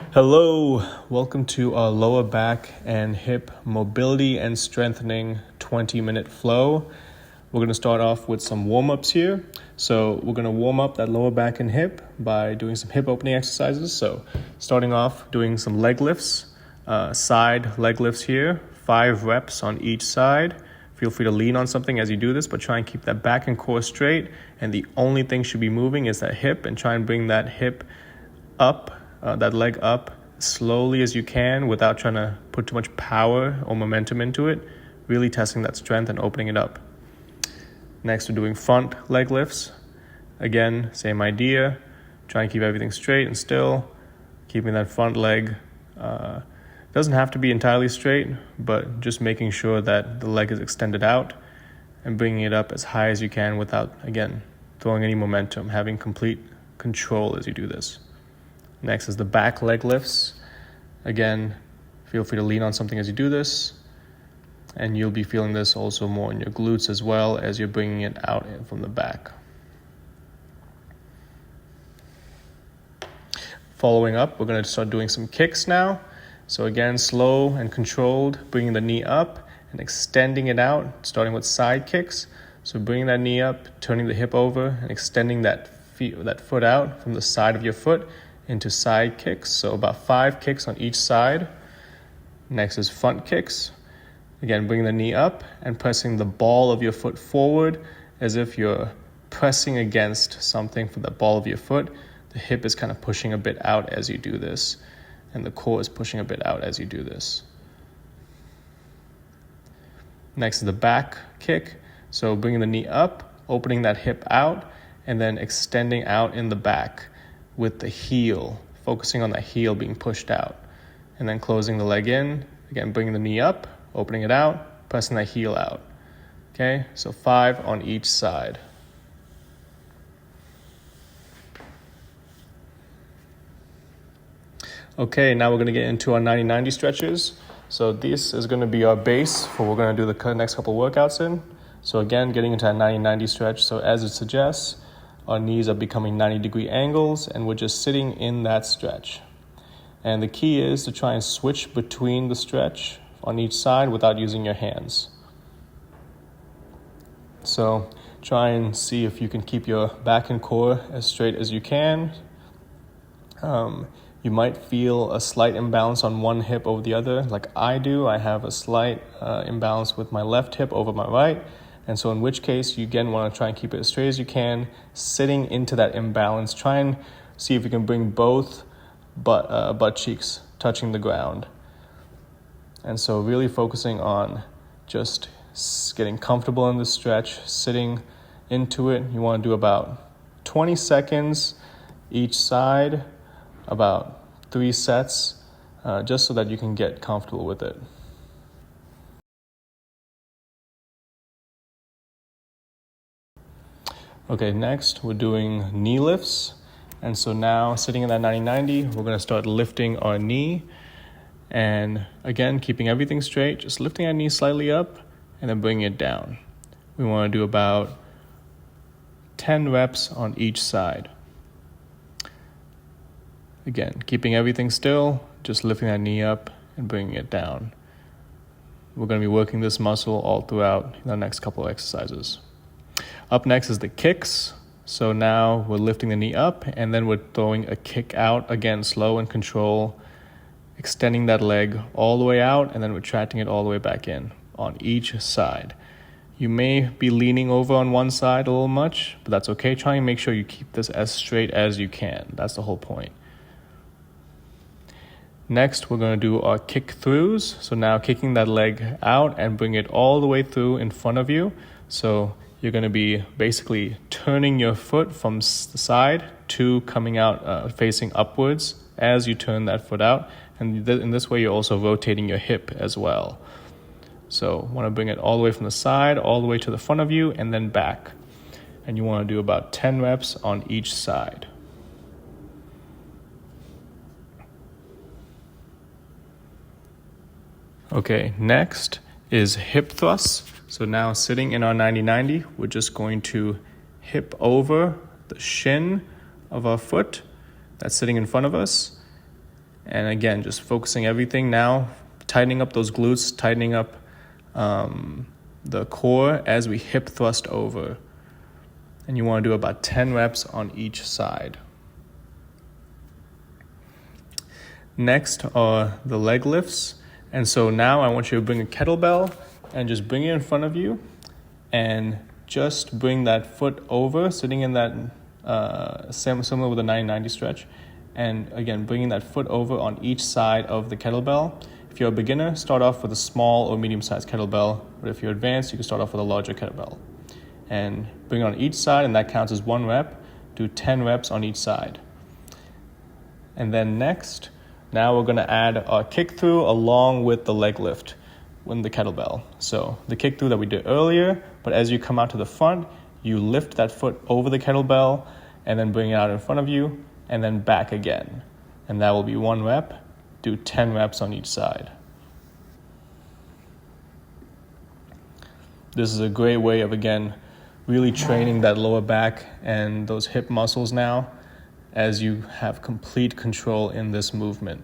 Hello, welcome to our lower back and hip mobility and strengthening 20-minute flow. We're going to start off with some warm-ups here. So we're going to warm up that lower back and hip by doing some hip opening exercises. So starting off doing some leg lifts, side leg lifts here, 5 reps on each side. Feel free to lean on something as you do this, but try and keep that back and core straight. And the only thing should be moving is that hip, and try and bring that hip up, that leg up slowly as you can without trying to put too much power or momentum into it, really testing that strength and opening it up. Next, we're doing front leg lifts. Again, same idea. Try and keep everything straight and still, keeping that front leg. Doesn't have to be entirely straight, but just making sure that the leg is extended out and bringing it up as high as you can without, again, throwing any momentum, having complete control as you do this. Next is the back leg lifts. Again, feel free to lean on something as you do this, and you'll be feeling this also more in your glutes as well as you're bringing it out from the back. Following up, we're going to start doing some kicks now. So again, slow and controlled, bringing the knee up and extending it out, starting with side kicks. So bringing that knee up, turning the hip over, and extending that foot out from the side of your foot into side kicks, so about 5 kicks on each side. Next is front kicks. Again, bringing the knee up and pressing the ball of your foot forward as if you're pressing against something for the ball of your foot. The hip is kind of pushing a bit out as you do this, and the core is pushing a bit out as you do this. Next is the back kick. So bringing the knee up, opening that hip out, and then extending out in the back with the heel, focusing on that heel being pushed out, and then closing the leg in. Again, bringing the knee up, opening it out, pressing that heel out. Okay, so 5 on each side. Okay, now we're going to get into our 90-90 stretches. So this is going to be our base for what we're going to do the next couple workouts in. So again, getting into a 90-90 stretch. So as it suggests, our knees are becoming 90-degree angles, and we're just sitting in that stretch. And the key is to try and switch between the stretch on each side without using your hands. So try and see if you can keep your back and core as straight as you can. You might feel a slight imbalance on one hip over the other, like I do. I have a slight imbalance with my left hip over my right. And so in which case, you again want to try and keep it as straight as you can, sitting into that imbalance. Try and see if you can bring both butt cheeks touching the ground. And so really focusing on just getting comfortable in this stretch, sitting into it. You want to do about 20 seconds each side, about 3 sets, just so that you can get comfortable with it. Okay, next we're doing knee lifts. And so now sitting in that 90-90, we're going to start lifting our knee. And again, keeping everything straight, just lifting our knee slightly up and then bringing it down. We want to do about 10 reps on each side. Again, keeping everything still, just lifting that knee up and bringing it down. We're going to be working this muscle all throughout the next couple of exercises. Up next is the kicks. So now we're lifting the knee up and then we're throwing a kick out, again, slow and control, extending that leg all the way out and then retracting it all the way back in on each side. You may be leaning over on one side a little much, but that's okay. Try and make sure you keep this as straight as you can. That's the whole point. Next, we're going to do our kick throughs. So now kicking that leg out and bring it all the way through in front of you. So you're going to be basically turning your foot from the side to coming out, facing upwards as you turn that foot out. And in this way, you're also rotating your hip as well. So want to bring it all the way from the side, all the way to the front of you, and then back. And you want to do about 10 reps on each side. Okay, next is hip thrusts. So now sitting in our 90-90, we're just going to hip over the shin of our foot that's sitting in front of us And again, just focusing everything now, tightening up those glutes, tightening up the core as we hip thrust over. And you want to do about 10 reps on each side. Next are the leg lifts. And so now I want you to bring a kettlebell and just bring it in front of you and just bring that foot over, sitting in that similar with a 90-90 stretch. And again, bringing that foot over on each side of the kettlebell. If you're a beginner, start off with a small or medium-sized kettlebell. But if you're advanced, you can start off with a larger kettlebell. And bring it on each side, and that counts as 1 rep. Do 10 reps on each side. And then next, now we're going to add our kick through along with the leg lift with the kettlebell. So the kick through that we did earlier, but as you come out to the front, you lift that foot over the kettlebell and then bring it out in front of you and then back again. And that will be 1 rep. Do 10 reps on each side. This is a great way of, again, really training that lower back and those hip muscles now as you have complete control in this movement.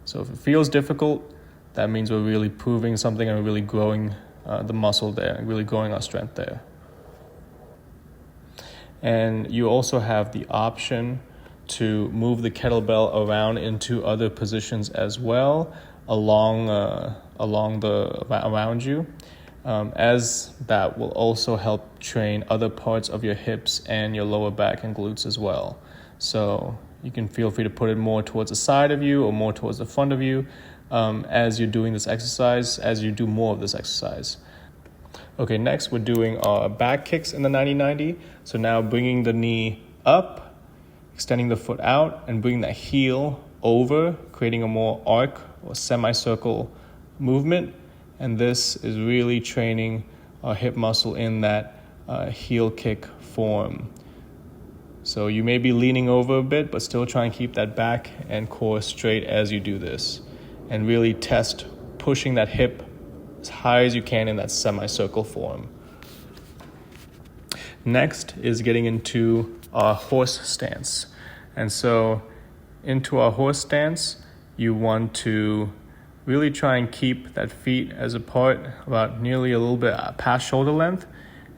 So if it feels difficult, that means we're really proving something and we're really growing the muscle there, and really growing our strength there. And you also have the option to move the kettlebell around into other positions as well around you, as that will also help train other parts of your hips and your lower back and glutes as well. So you can feel free to put it more towards the side of you or more towards the front of you as you're doing this exercise, as you do more of this exercise. Okay, next we're doing our back kicks in the 90-90. So now bringing the knee up, extending the foot out, and bringing that heel over, creating a more arc or semicircle movement. And this is really training our hip muscle in that heel kick form. So you may be leaning over a bit, but still try and keep that back and core straight as you do this. And really test pushing that hip as high as you can in that semicircle form. Next is getting into our horse stance. And so into our horse stance, you want to really try and keep that feet as apart, about nearly a little bit past shoulder length,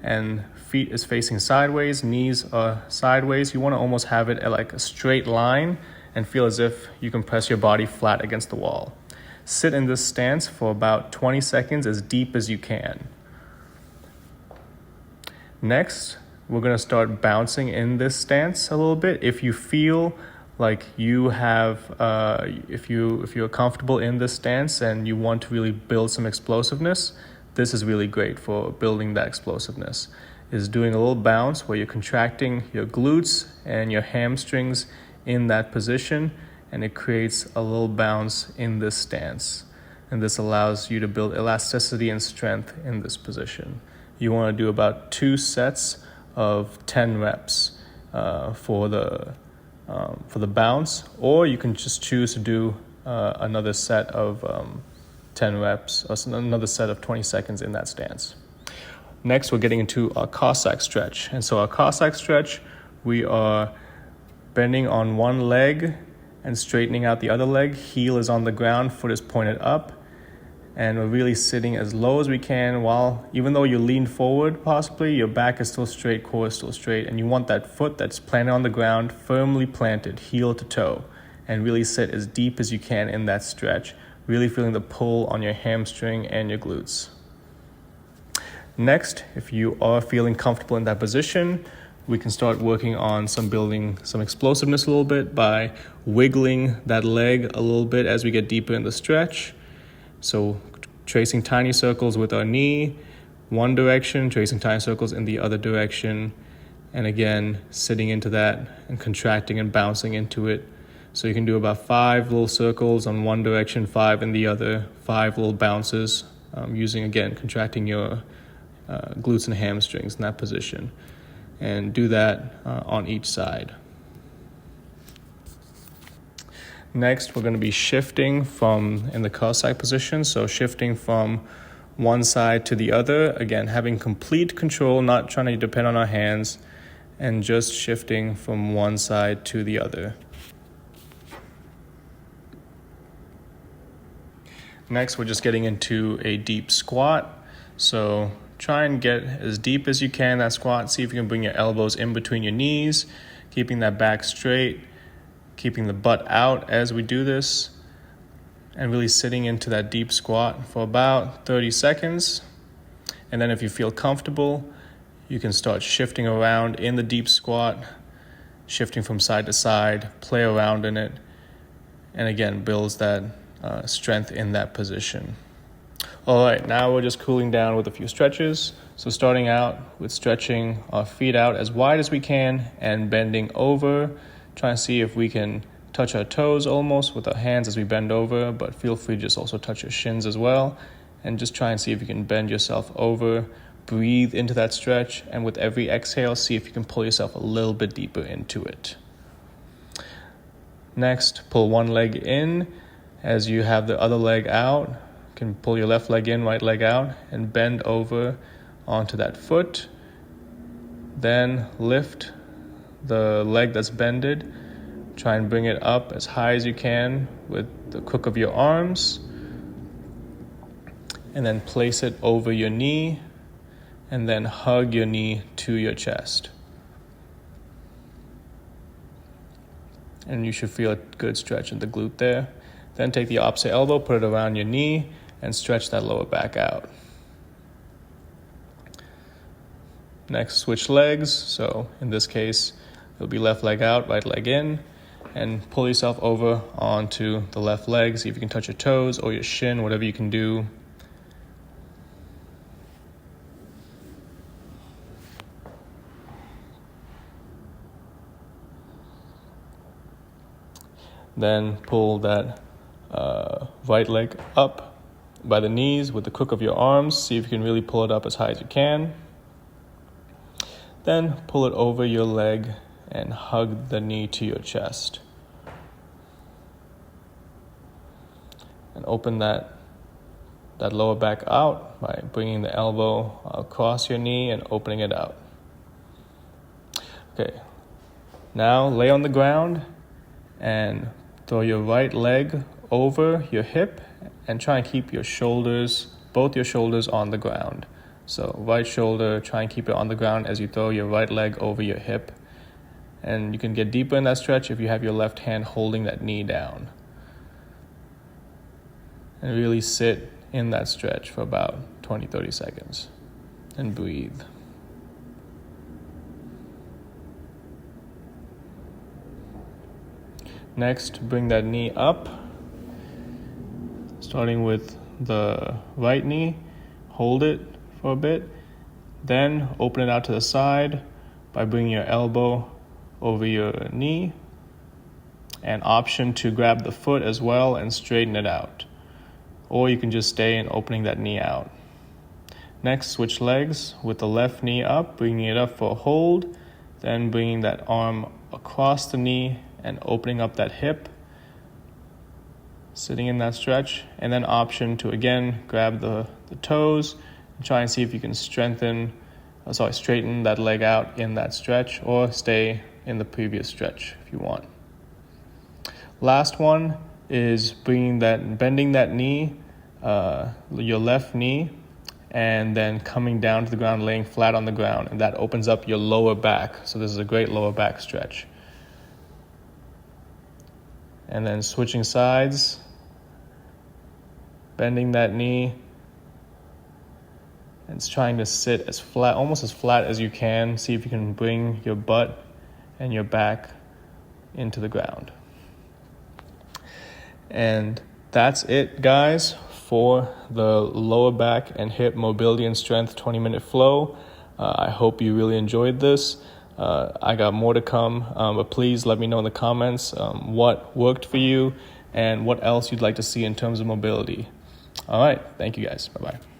and feet is facing sideways, knees are sideways. You want to almost have it at like a straight line and feel as if you can press your body flat against the wall. Sit in this stance for about 20 seconds, as deep as you can. Next, we're going to start bouncing in this stance a little bit. If you feel like you have, if you're comfortable in this stance and you want to really build some explosiveness, this is really great for building that explosiveness. Is doing a little bounce where you're contracting your glutes and your hamstrings in that position, and it creates a little bounce in this stance. And this allows you to build elasticity and strength in this position. You want to do about 2 sets of 10 reps for the bounce, or you can just choose to do another set of 10 reps, or another set of 20 seconds in that stance. Next, we're getting into our Cossack stretch. And so our Cossack stretch, we are bending on one leg and straightening out the other leg. Heel is on the ground, foot is pointed up, and we're really sitting as low as we can while, even though you lean forward possibly, your back is still straight, core is still straight, and you want that foot that's planted on the ground firmly planted, heel to toe, and really sit as deep as you can in that stretch, really feeling the pull on your hamstring and your glutes. Next, if you are feeling comfortable in that position, we can start working on building some explosiveness a little bit by wiggling that leg a little bit as we get deeper in the stretch. So tracing tiny circles with our knee, one direction, tracing tiny circles in the other direction, and again, sitting into that and contracting and bouncing into it. So you can do about 5 little circles on one direction, 5 in the other, 5 little bounces, using, again, contracting your glutes and hamstrings in that position. And do that on each side. Next, we're going to be shifting in the Cossack position, so shifting from one side to the other, again, having complete control, not trying to depend on our hands, and just shifting from one side to the other. Next, we're just getting into a deep squat. So try and get as deep as you can in that squat. See if you can bring your elbows in between your knees, keeping that back straight, keeping the butt out as we do this, and really sitting into that deep squat for about 30 seconds. And then if you feel comfortable, you can start shifting around in the deep squat, shifting from side to side, play around in it, and again, builds that strength in that position. All right, now we're just cooling down with a few stretches. So starting out with stretching our feet out as wide as we can and bending over. Try and see if we can touch our toes almost with our hands as we bend over, but feel free to just also touch your shins as well. And just try and see if you can bend yourself over. Breathe into that stretch, and with every exhale, see if you can pull yourself a little bit deeper into it. Next, pull one leg in. As you have the other leg out, you can pull your left leg in, right leg out, and bend over onto that foot. Then lift the leg that's bended. Try and bring it up as high as you can with the crook of your arms. And then place it over your knee, and then hug your knee to your chest. And you should feel a good stretch in the glute there. Then take the opposite elbow, put it around your knee, and stretch that lower back out. Next, switch legs. So in this case, it'll be left leg out, right leg in, and pull yourself over onto the left leg. See if you can touch your toes or your shin, whatever you can do. Then pull that right leg up by the knees with the crook of your arms. See if you can really pull it up as high as you can. Then pull it over your leg and hug the knee to your chest. And open that lower back out by bringing the elbow across your knee and opening it out. Okay, now lay on the ground and throw your right leg over your hip and try and keep your shoulders, both your shoulders on the ground. So right shoulder, try and keep it on the ground as you throw your right leg over your hip. And you can get deeper in that stretch if you have your left hand holding that knee down. And really sit in that stretch for about 20-30 seconds. And breathe. Next, bring that knee up, starting with the right knee. Hold it for a bit. Then open it out to the side by bringing your elbow over your knee. An option to grab the foot as well and straighten it out. Or you can just stay in opening that knee out. Next, switch legs with the left knee up, bringing it up for a hold. Then bringing that arm across the knee and opening up that hip, sitting in that stretch, and then option to again grab the toes and try and see if you can straighten that leg out in that stretch, or stay in the previous stretch if you want. Last one is bending that knee, your left knee, and then coming down to the ground, laying flat on the ground, and that opens up your lower back. So this is a great lower back stretch. And then switching sides, bending that knee, and it's trying to sit as flat, almost as flat as you can. See if you can bring your butt and your back into the ground. And that's it, guys, for the lower back and hip mobility and strength 20-minute flow. I hope you really enjoyed this. I got more to come, but please let me know in the comments what worked for you and what else you'd like to see in terms of mobility. All right. Thank you, guys. Bye-bye.